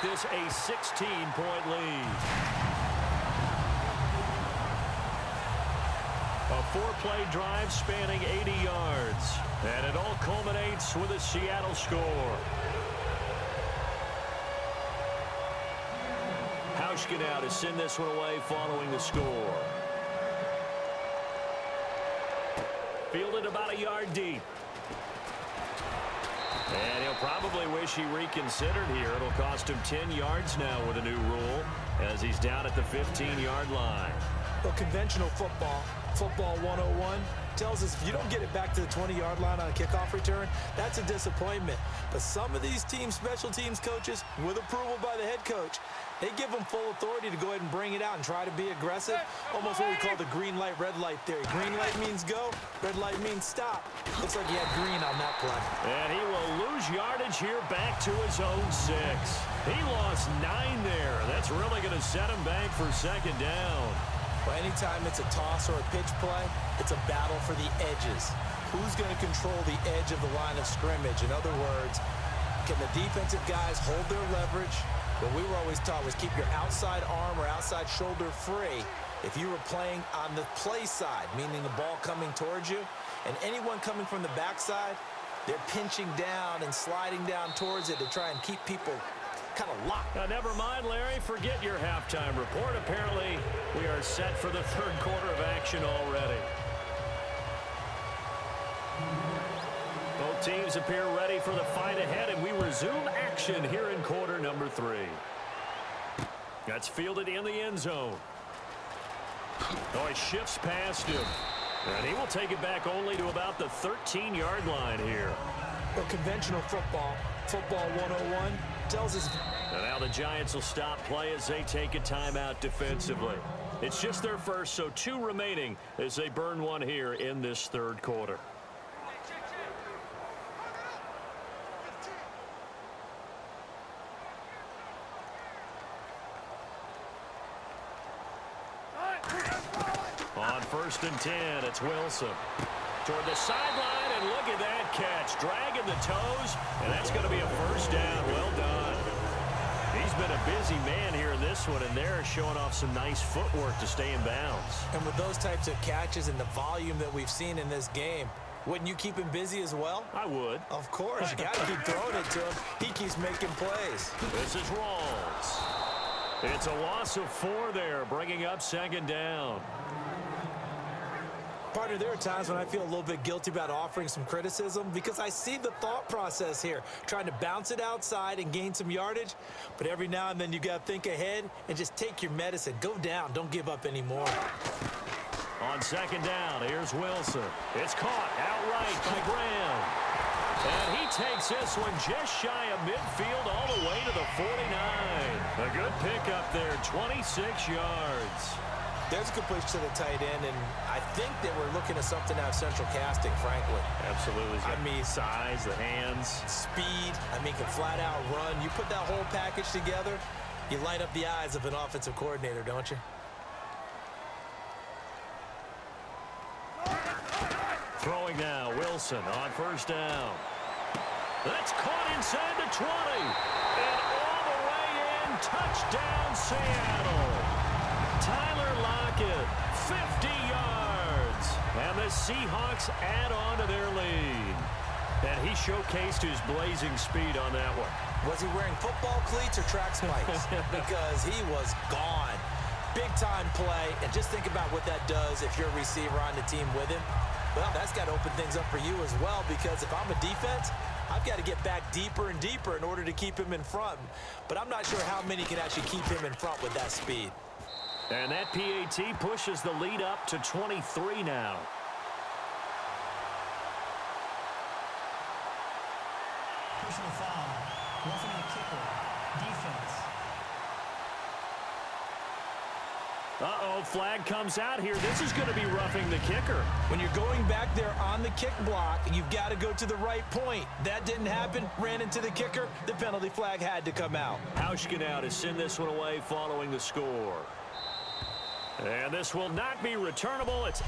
this a 16-point lead. A four-play drive spanning 80 yards. And it all culminates with a Seattle score. Hauschka now to send this one away following the score. Fielded about a yard deep. And he'll probably wish he reconsidered here. It'll cost him 10 yards now with a new rule as he's down at the 15-yard line. Well, conventional football 101, tells us if you don't get it back to the 20-yard line on a kickoff return, that's a disappointment. But some of these special teams coaches, with approval by the head coach, they give them full authority to go ahead and bring it out and try to be aggressive. Almost what we call the green light, red light theory. Green light means go, red light means stop. Looks like he had green on that play. And he will lose yardage here back to his own 6. He lost 9 there. That's really going to set him back for second down. Well, anytime it's a toss or a pitch play, it's a battle for the edges. Who's going to control the edge of the line of scrimmage? In other words, can the defensive guys hold their leverage? What we were always taught was keep your outside arm or outside shoulder free if you were playing on the play side, meaning the ball coming towards you. And anyone coming from the backside, they're pinching down and sliding down towards it to try and keep people kind of locked. Now, never mind, Larry. Forget your halftime report. Apparently, we are set for the third quarter of action already. Both teams appear ready for the fight ahead, and we resume action here in quarter number 3. That's fielded in the end zone. Oh, he shifts past him. And he will take it back only to about the 13-yard line here. Well, conventional football 101, tells us. And now the Giants will stop play as they take a timeout defensively. It's just their first, so 2 remaining as they burn one here in this third quarter. On 1st and 10, it's Wilson. Toward the sideline, and look at that catch. Dragging the toes, and that's going to be a first down. Well done. He's been a busy man here in this one, and they're showing off some nice footwork to stay in bounds. And with those types of catches and the volume that we've seen in this game, wouldn't you keep him busy as well? I would. Of course. You got to keep throwing it to him. He keeps making plays. This is Rawls. It's a loss of 4 there, bringing up second down. Partner, there are times when I feel a little bit guilty about offering some criticism because I see the thought process here, trying to bounce it outside and gain some yardage. But every now and then you got to think ahead and just take your medicine. Go down. Don't give up anymore. On second down, here's Wilson. It's caught outright by Graham. And he takes this one just shy of midfield all the way to the 49. A good pickup there, 26 yards. There's a completion to the tight end, and I think that we're looking at something out of central casting, frankly. Absolutely. I mean, size, the hands. Speed. I mean, can flat out run. You put that whole package together, you light up the eyes of an offensive coordinator, don't you? Throwing now, Wilson on first down. That's caught inside the 20. And all the way in, touchdown Seattle. Tyler Lockett, 50 yards. And the Seahawks add on to their lead. And he showcased his blazing speed on that one. Was he wearing football cleats or track spikes? Because he was gone. Big-time play. And just think about what that does if you're a receiver on the team with him. Well, that's got to open things up for you as well, because if I'm a defense, I've got to get back deeper and deeper in order to keep him in front. But I'm not sure how many can actually keep him in front with that speed. And that PAT pushes the lead up to 23 now. Personal foul. Roughing the kicker. Defense. Uh-oh, flag comes out here. This is going to be roughing the kicker. When you're going back there on the kick block, you've got to go to the right point. That didn't happen. Ran into the kicker. The penalty flag had to come out. Hauschka now to send this one away following the score. And this will not be returnable. It's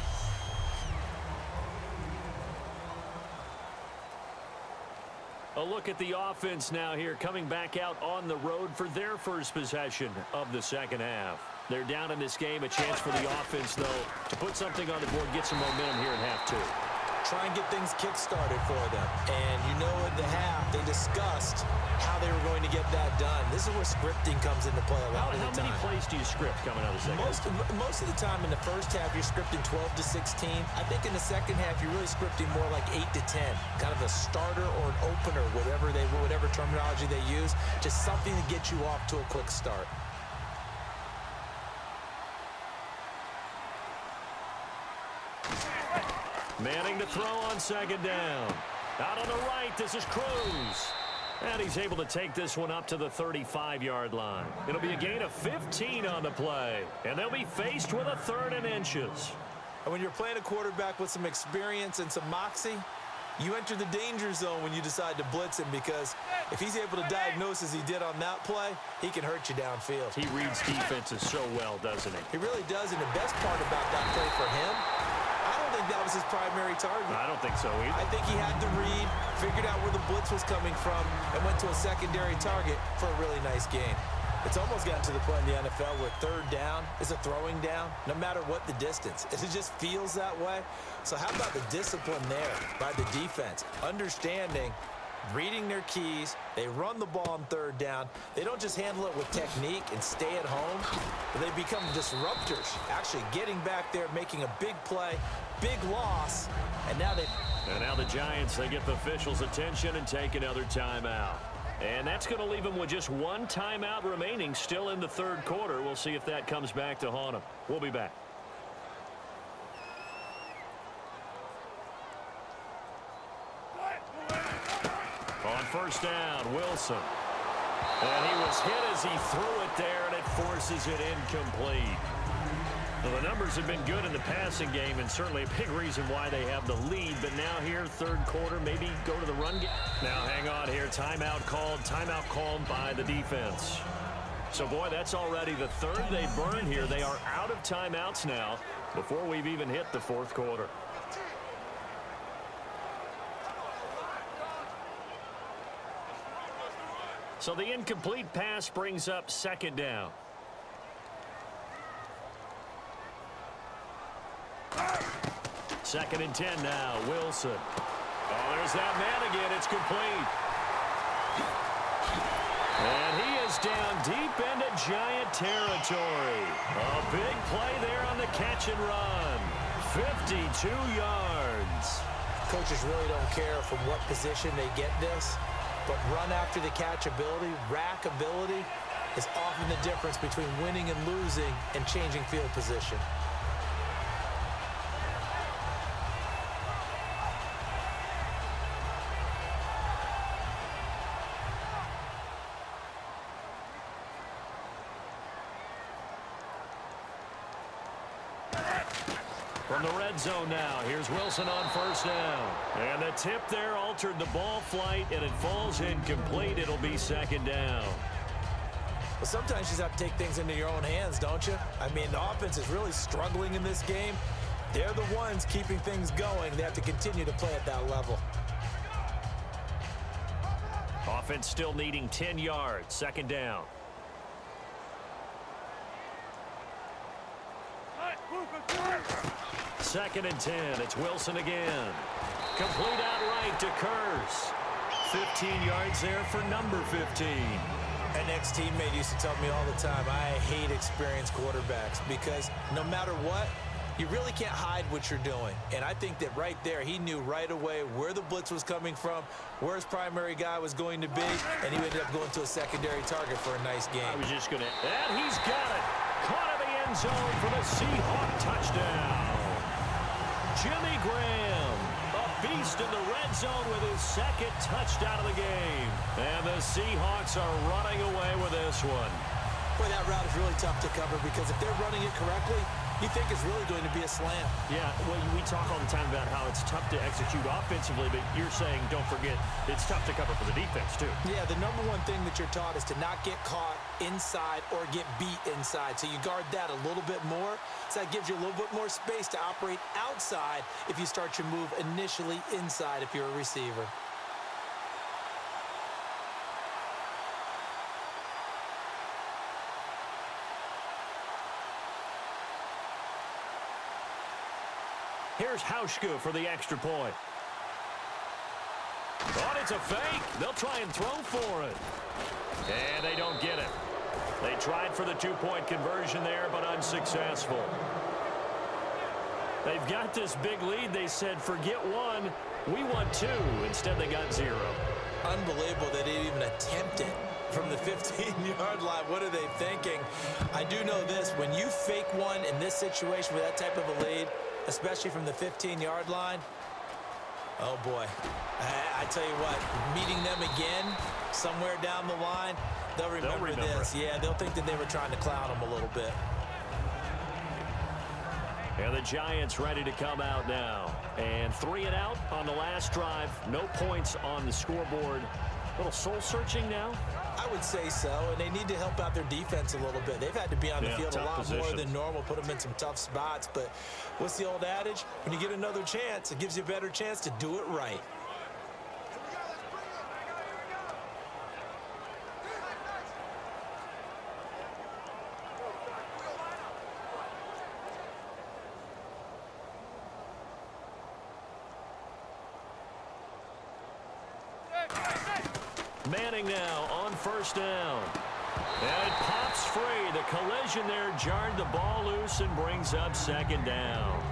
A look at the offense now here, coming back out on the road for their first possession of the second half. They're down in this game. A chance for the offense, though, to put something on the board, get some momentum here in half two. Try and get things kick-started for them. And you know at the half, they discussed how they were going to get that done. This is where scripting comes into play a lot of the time. How many plays do you script coming out of the second half? Most of the time in the first half, you're scripting 12 to 16. I think in the second half, you're really scripting more like 8 to 10. Kind of a starter or an opener, whatever terminology they use. Just something to get you off to a quick start. Manning to throw on second down. Out on the right, this is Cruz. And he's able to take this one up to the 35-yard line. It'll be a gain of 15 on the play. And they'll be faced with a 3rd and inches. And when you're playing a quarterback with some experience and some moxie, you enter the danger zone when you decide to blitz him, because if he's able to diagnose as he did on that play, he can hurt you downfield. He reads defenses so well, doesn't he? He really does, and the best part about that play for him, I don't think that was his primary target. I don't think so either. I think he had to read, figured out where the blitz was coming from, and went to a secondary target for a really nice gain. It's almost gotten to the point in the NFL where 3rd down is a throwing down, no matter what the distance. It just feels that way. So how about the discipline there by the defense? Understanding, reading their keys. They run the ball on 3rd down. They don't just handle it with technique and stay at home, but they become disruptors, actually getting back there, making a big play, big loss, and now the Giants, they get the officials' attention and take another timeout. And that's going to leave them with just one timeout remaining still in the 3rd quarter. We'll see if that comes back to haunt them. We'll be back. On first down, Wilson. And he was hit as he threw it there, and it forces it incomplete. Well, the numbers have been good in the passing game, and certainly a big reason why they have the lead. But now here, 3rd quarter, maybe go to the run game. Now hang on here. Timeout called by the defense. So, boy, that's already the 3rd they burn here. They are out of timeouts now before we've even hit the 4th quarter. So the incomplete pass brings up 2nd down. Second and 10 now, Wilson. Oh, there's that man again. It's complete. And he is down deep into Giant territory. A big play there on the catch and run. 52 yards. Coaches really don't care from what position they get this, but run after the catch ability, rack ability, is often the difference between winning and losing and changing field position. From the red zone now, here's Wilson on first down. And the tip there altered the ball flight, and it falls incomplete. It'll be 2nd down. Well, sometimes you just have to take things into your own hands, don't you? I mean, the offense is really struggling in this game. They're the ones keeping things going. They have to continue to play at that level. Offense still needing 10 yards. 2nd down. Second and 10. It's Wilson again. Complete outright to Curse. 15 yards there for number 15. An ex-teammate used to tell me all the time, I hate experienced quarterbacks because no matter what, you really can't hide what you're doing. And I think that right there, he knew right away where the blitz was coming from, where his primary guy was going to be, and he ended up going to a secondary target for a nice game. I was just going to... And he's got it. Caught in the end zone for the Seahawk touchdown. Jimmy Graham, a beast in the red zone with his 2nd touchdown of the game. And the Seahawks are running away with this one. Boy, that route is really tough to cover because if they're running it correctly, you think it's really going to be a slam. Yeah, well, we talk all the time about how it's tough to execute offensively, but you're saying, don't forget, it's tough to cover for the defense, too. Yeah, the number one thing that you're taught is to not get caught inside or get beat inside. So you guard that a little bit more. So that gives you a little bit more space to operate outside if you start your move initially inside if you're a receiver. Here's Hauschka for the extra point. Oh, it's a fake. They'll try and throw for it. And they don't get it. They tried for the two-point conversion there, but unsuccessful. They've got this big lead. They said, forget one. We want two. Instead, they got 0. Unbelievable they didn't even attempt it from the 15-yard line. What are they thinking? I do know this. When you fake one in this situation with that type of a lead, especially from the 15-yard line, oh, boy. I tell you what, meeting them again somewhere down the line, they'll remember this. Yeah, they'll think that they were trying to clown them a little bit. And the Giants ready to come out now. And 3 and out on the last drive. No points on the scoreboard. A little soul-searching now? I would say so, and they need to help out their defense a little bit. They've had to be on the field a lot more than normal, put them in some tough spots. But what's the old adage? When you get another chance, it gives you a better chance to do it right. Manning now on first down. And it pops free. The collision there jarred the ball loose and brings up second down.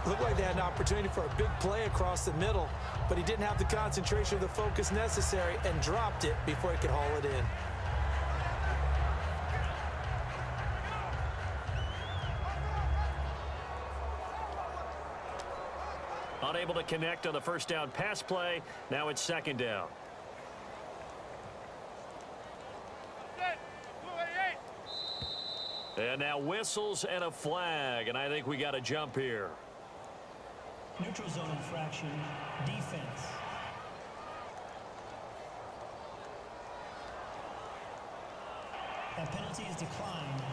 Looked like they had an opportunity for a big play across the middle, but he didn't have the concentration or the focus necessary and dropped it before he could haul it in. Unable to connect on the first down pass play. Now it's second down. And now whistles and a flag, and I think we got a jump here. Neutral zone infraction, defense. That penalty is declined.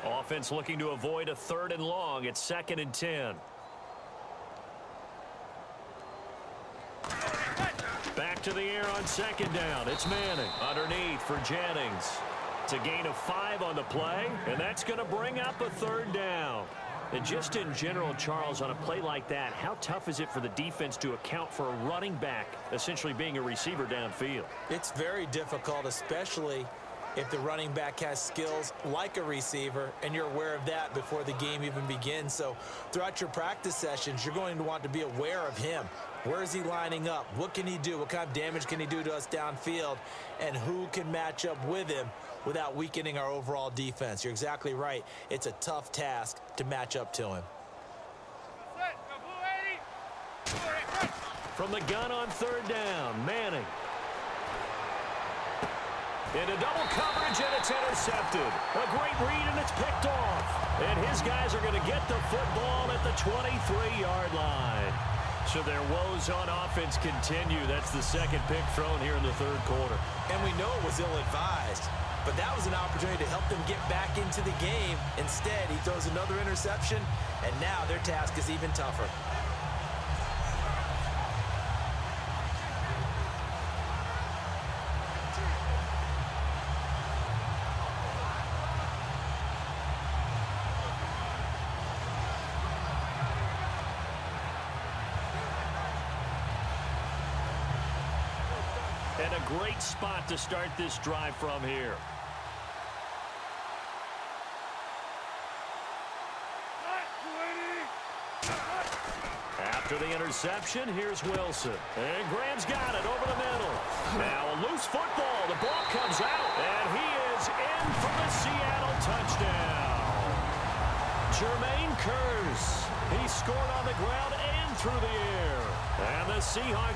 Offense looking to avoid a 3rd and long. It's 2nd and 10. Back to the air on 2nd down. It's Manning underneath for Jennings. It's a gain of 5 on the play, and that's going to bring up a 3rd down. And just in general, Charles, on a play like that, how tough is it for the defense to account for a running back essentially being a receiver downfield? It's very difficult, especially if the running back has skills like a receiver, and you're aware of that before the game even begins. So throughout your practice sessions, you're going to want to be aware of him. Where is he lining up? What can he do? What kind of damage can he do to us downfield? And who can match up with him without weakening our overall defense? You're exactly right. It's a tough task to match up to him. From the gun on 3rd down, Manning. Into double coverage, and it's intercepted. A great read, and it's picked off. And his guys are going to get the football at the 23-yard line. So their woes on offense continue. That's the 2nd pick thrown here in the 3rd quarter. And we know it was ill-advised, but that was an opportunity to help them get back into the game. Instead, he throws another interception, and now their task is even tougher. And a great spot to start this drive from here. After the interception, here's Wilson. And Graham's got it over the middle. Now a loose football. The ball comes out, and he is in for the Seattle touchdown. Jermaine Kearse. He scored on the ground and through the air. And the Seahawks